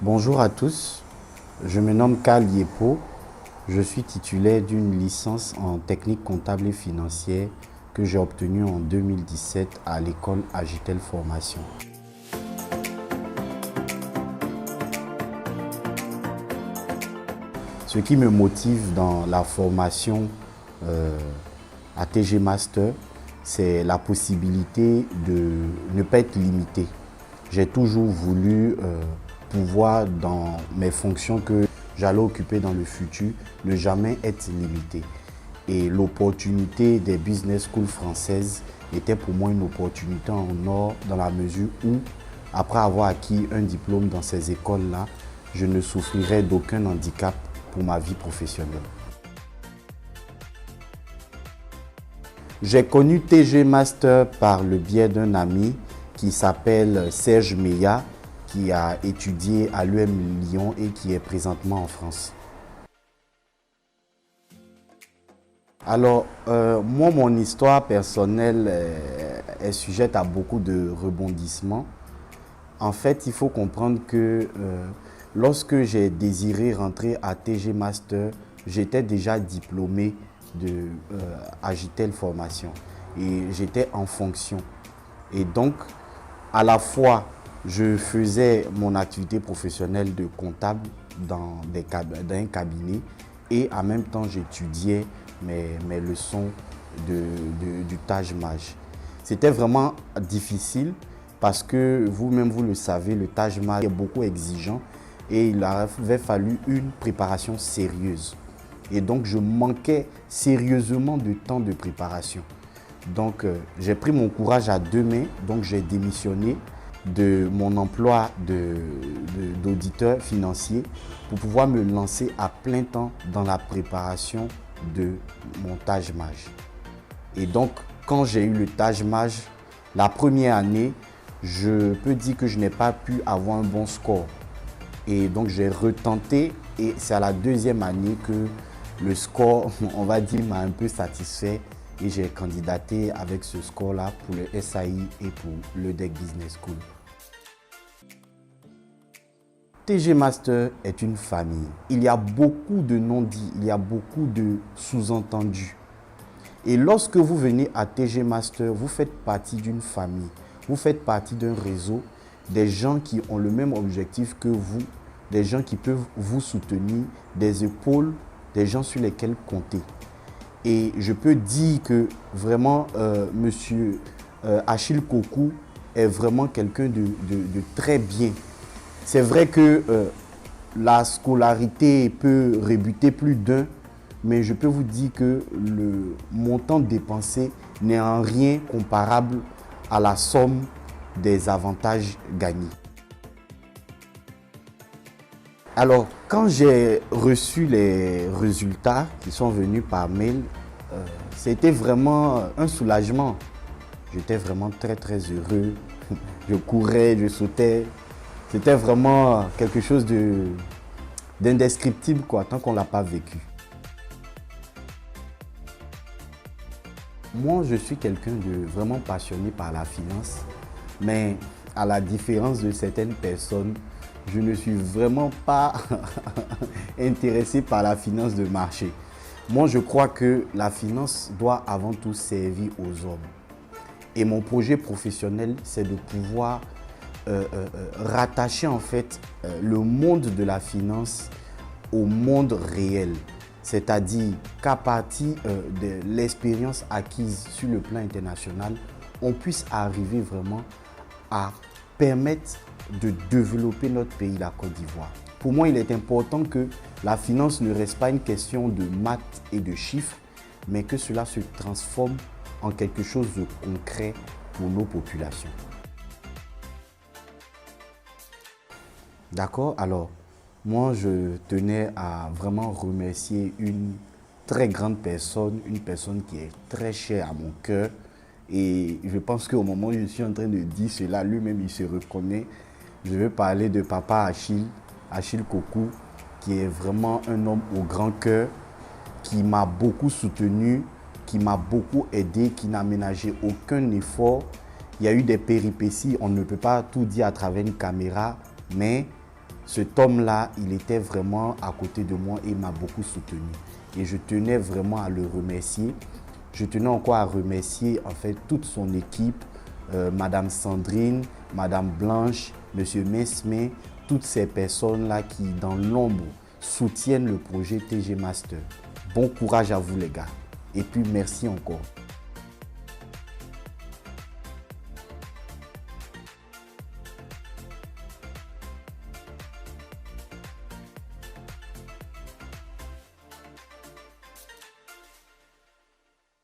Bonjour à tous, je me nomme Karl Yepo, je suis titulaire d'une licence en technique comptable et financière que j'ai obtenue en 2017 à l'école Agitel Formation. Ce qui me motive dans la formation à TG Master, c'est la possibilité de ne pas être limité. J'ai toujours voulu pouvoir, dans mes fonctions que j'allais occuper dans le futur, ne jamais être limité. Et l'opportunité des business schools françaises était pour moi une opportunité en or dans la mesure où, après avoir acquis un diplôme dans ces écoles-là, je ne souffrirais d'aucun handicap pour ma vie professionnelle. J'ai connu TG Master par le biais d'un ami qui s'appelle Serge Meillat, qui a étudié à l'UM Lyon et qui est présentement en France. Alors, moi, mon histoire personnelle est sujette à beaucoup de rebondissements. En fait, il faut comprendre que lorsque j'ai désiré rentrer à TG Master, j'étais déjà diplômé de Agitel Formation et j'étais en fonction. Et donc, à la fois, je faisais mon activité professionnelle de comptable dans un cabinet et en même temps, j'étudiais mes leçons du Taj Mahal. C'était vraiment difficile parce que vous-même, vous le savez, le Taj Mahal est beaucoup exigeant et il avait fallu une préparation sérieuse. Et donc, je manquais sérieusement de temps de préparation. Donc, j'ai pris mon courage à deux mains, donc j'ai démissionné de mon emploi d'auditeur financier pour pouvoir me lancer à plein temps dans la préparation de mon Taj Mahal. Et donc, quand j'ai eu le Taj Mahal, la première année, je peux dire que je n'ai pas pu avoir un bon score. Et donc, j'ai retenté et c'est à la deuxième année que le score, on va dire, m'a un peu satisfait et j'ai candidaté avec ce score-là pour le SAI et pour l'EDEC Business School. TG Master est une famille. Il y a beaucoup de non-dits, il y a beaucoup de sous-entendus. Et lorsque vous venez à TG Master, vous faites partie d'une famille, vous faites partie d'un réseau, des gens qui ont le même objectif que vous, des gens qui peuvent vous soutenir, des épaules, des gens sur lesquels compter. Et je peux dire que vraiment, monsieur Achille Kokou est vraiment quelqu'un de très bien. C'est vrai que la scolarité peut rebuter plus d'un, mais je peux vous dire que le montant dépensé n'est en rien comparable à la somme des avantages gagnés. Alors, quand j'ai reçu les résultats qui sont venus par mail, c'était vraiment un soulagement. J'étais vraiment très heureux. Je courais, je sautais. C'était vraiment quelque chose d'indescriptible, tant qu'on ne l'a pas vécu. Moi, je suis quelqu'un de vraiment passionné par la finance, mais à la différence de certaines personnes, je ne suis vraiment pas intéressé par la finance de marché. Moi, je crois que la finance doit avant tout servir aux hommes. Et mon projet professionnel, c'est de pouvoir rattacher en fait le monde de la finance au monde réel. C'est-à-dire qu'à partir de l'expérience acquise sur le plan international, on puisse arriver vraiment à permettre de développer notre pays, la Côte d'Ivoire. Pour moi, il est important que la finance ne reste pas une question de maths et de chiffres, mais que cela se transforme en quelque chose de concret pour nos populations. D'accord? Alors, moi, je tenais à vraiment remercier une très grande personne, une personne qui est très chère à mon cœur. Et je pense qu'au moment où je suis en train de dire cela, lui-même, il se reconnaît. Je veux parler de papa Achille Kokou, qui est vraiment un homme au grand cœur, qui m'a beaucoup soutenu, qui m'a beaucoup aidé, qui n'a ménagé aucun effort. Il y a eu des péripéties, on ne peut pas tout dire à travers une caméra, mais Cet homme-là, il était vraiment à côté de moi et m'a beaucoup soutenu. Et je tenais vraiment à le remercier. Je tenais encore à remercier en fait toute son équipe, Madame Sandrine, Madame Blanche, Monsieur Mesme, toutes ces personnes-là qui, dans l'ombre, soutiennent le projet TG Master. Bon courage à vous les gars. Et puis merci encore.